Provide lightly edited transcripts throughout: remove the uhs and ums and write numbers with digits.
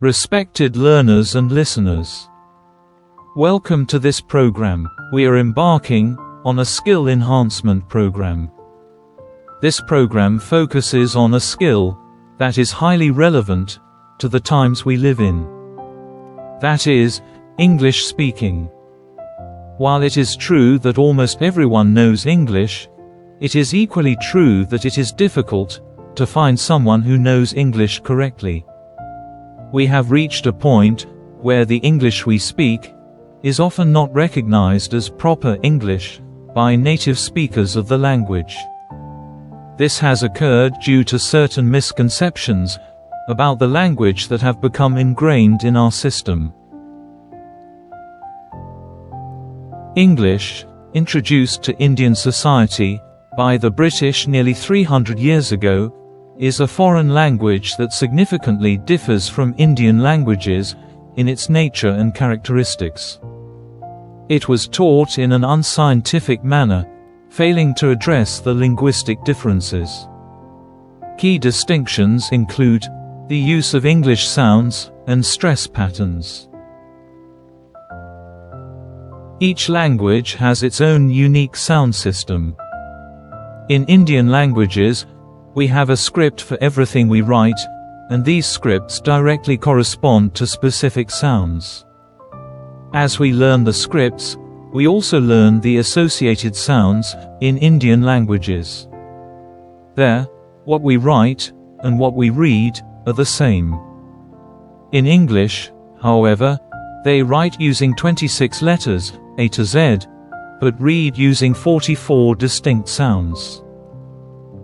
Respected learners and listeners, welcome to this program. We are embarking on a skill enhancement program. This program focuses on a skill that is highly relevant to the times we live in. That is, English speaking. While it is true that almost everyone knows English, it is equally true that it is difficult to find someone who knows English correctly. We have reached a point where the English we speak is often not recognized as proper English by native speakers of the language. This has occurred due to certain misconceptions about the language that have become ingrained in our system. English, introduced to Indian society by the British nearly 300 years ago, is a foreign language that significantly differs from Indian languages in its nature and characteristics. It was taught in an unscientific manner, failing to address the linguistic differences. Key distinctions include the use of English sounds and stress patterns. Each language has its own unique sound system. In Indian languages, we have a script for everything we write, and these scripts directly correspond to specific sounds. As we learn the scripts, we also learn the associated sounds in Indian languages. There, what we write and what we read are the same. In English, however, they write using 26 letters, A to Z, but read using 44 distinct sounds.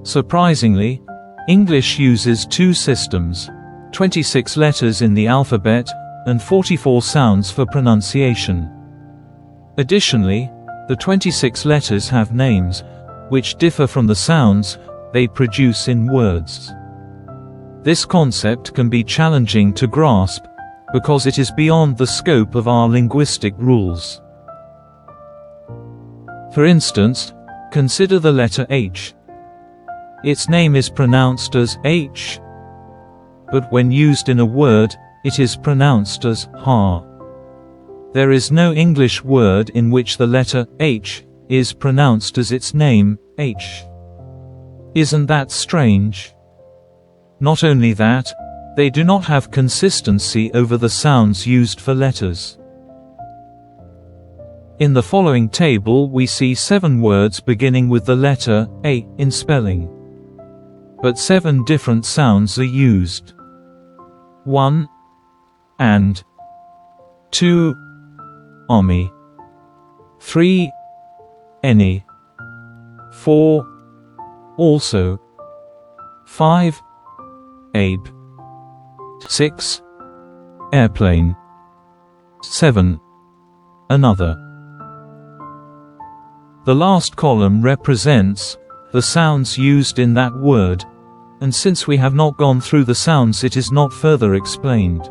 Surprisingly, English uses two systems, 26 letters in the alphabet, and 44 sounds for pronunciation. Additionally, the 26 letters have names, which differ from the sounds they produce in words. This concept can be challenging to grasp, because it is beyond the scope of our linguistic rules. For instance, consider the letter H. Its name is pronounced as H, but when used in a word, it is pronounced as ha. There is no English word in which the letter H is pronounced as its name, H. Isn't that strange? Not only that, they do not have consistency over the sounds used for letters. In the following table we see 7 words beginning with the letter A in spelling. But 7 different sounds are used. 1. And. 2. Ami. 3. Any. 4. Also. 5. Abe. 6. Airplane. 7. Another. The last column represents the sounds used in that word, and since we have not gone through the sounds, it is not further explained.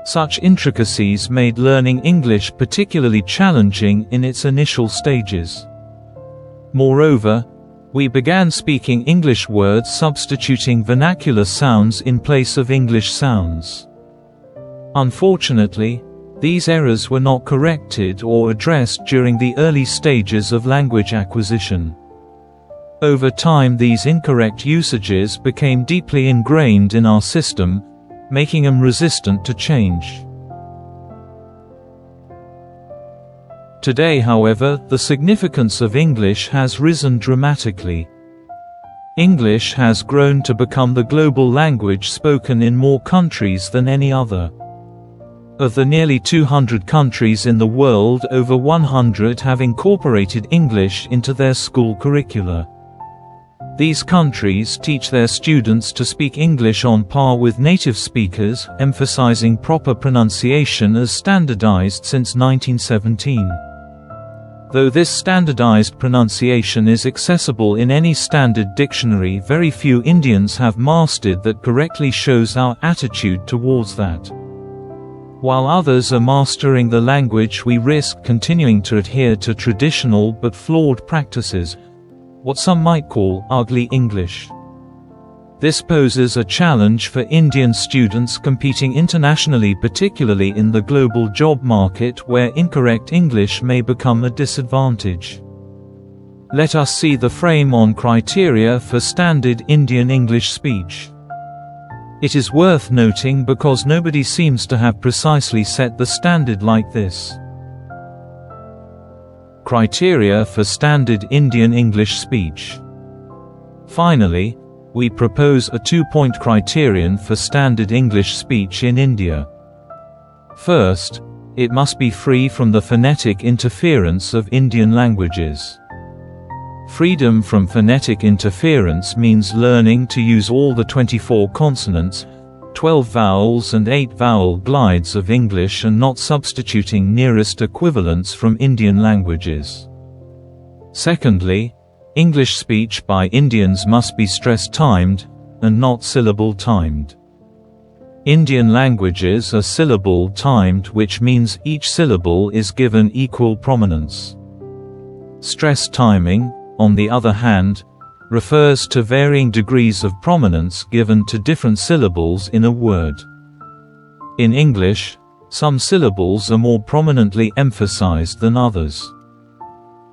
Such intricacies made learning English particularly challenging in its initial stages. Moreover, we began speaking English words substituting vernacular sounds in place of English sounds. Unfortunately, these errors were not corrected or addressed during the early stages of language acquisition. Over time, these incorrect usages became deeply ingrained in our system, making them resistant to change. Today, however, the significance of English has risen dramatically. English has grown to become the global language spoken in more countries than any other. Of the nearly 200 countries in the world, over 100 have incorporated English into their school curricula. These countries teach their students to speak English on par with native speakers, emphasizing proper pronunciation as standardized since 1917. Though this standardized pronunciation is accessible in any standard dictionary, very few Indians have mastered that correctly shows our attitude towards that. While others are mastering the language, we risk continuing to adhere to traditional but flawed practices, what some might call ugly English. This poses a challenge for Indian students competing internationally, particularly in the global job market where incorrect English may become a disadvantage. Let us see the frame on criteria for standard Indian English speech. It is worth noting because nobody seems to have precisely set the standard like this. Criteria for standard Indian English speech. Finally, we propose a 2-point criterion for standard English speech in India. First, it must be free from the phonetic interference of Indian languages. Freedom from phonetic interference means learning to use all the 24 consonants, 12 vowels and 8 vowel glides of English and not substituting nearest equivalents from Indian languages. Secondly, English speech by Indians must be stress-timed, and not syllable-timed. Indian languages are syllable-timed, which means each syllable is given equal prominence. Stress timing, on the other hand, refers to varying degrees of prominence given to different syllables in a word. In English, some syllables are more prominently emphasized than others.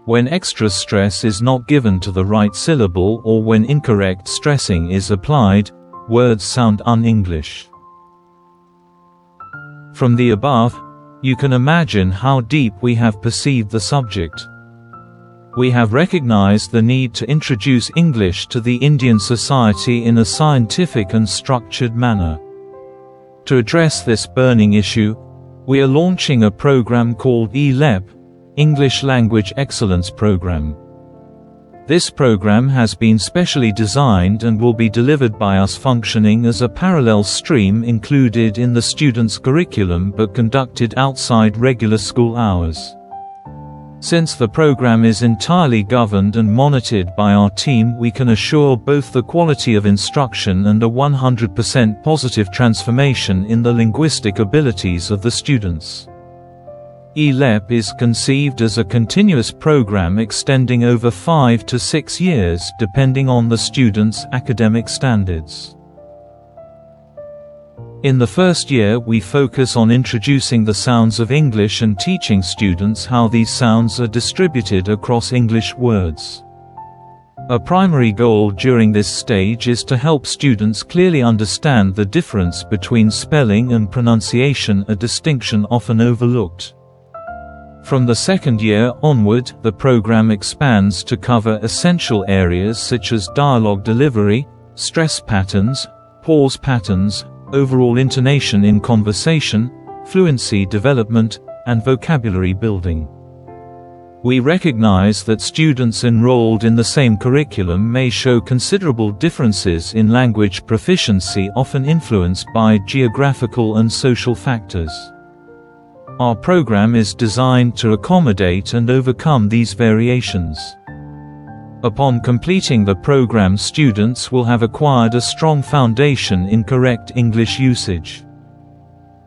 When extra stress is not given to the right syllable or when incorrect stressing is applied, words sound un-English. From the above, you can imagine how deep we have perceived the subject. We have recognized the need to introduce English to the Indian society in a scientific and structured manner. To address this burning issue, we are launching a program called e-LEP, English Language Excellence Program. This program has been specially designed and will be delivered by us functioning as a parallel stream included in the student's curriculum but conducted outside regular school hours. Since the program is entirely governed and monitored by our team, we can assure both the quality of instruction and a 100% positive transformation in the linguistic abilities of the students. e-LEP is conceived as a continuous program extending over 5 to 6 years depending on the student's academic standards. In the first year, we focus on introducing the sounds of English and teaching students how these sounds are distributed across English words. A primary goal during this stage is to help students clearly understand the difference between spelling and pronunciation, a distinction often overlooked. From the second year onward, the program expands to cover essential areas such as dialogue delivery, stress patterns, pause patterns, overall intonation in conversation, fluency development, and vocabulary building. We recognize that students enrolled in the same curriculum may show considerable differences in language proficiency, often influenced by geographical and social factors. Our program is designed to accommodate and overcome these variations. Upon completing the program, students will have acquired a strong foundation in correct English usage.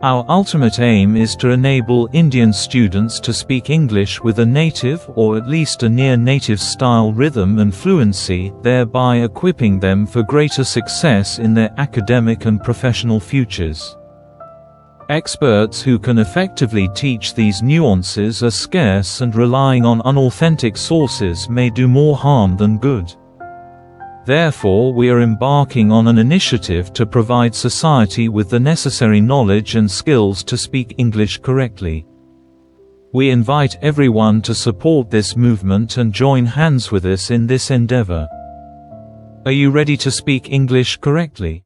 Our ultimate aim is to enable Indian students to speak English with a native or at least a near-native style rhythm and fluency, thereby equipping them for greater success in their academic and professional futures. Experts who can effectively teach these nuances are scarce, and relying on unauthentic sources may do more harm than good. Therefore, we are embarking on an initiative to provide society with the necessary knowledge and skills to speak English correctly. We invite everyone to support this movement and join hands with us in this endeavor. Are you ready to speak English correctly?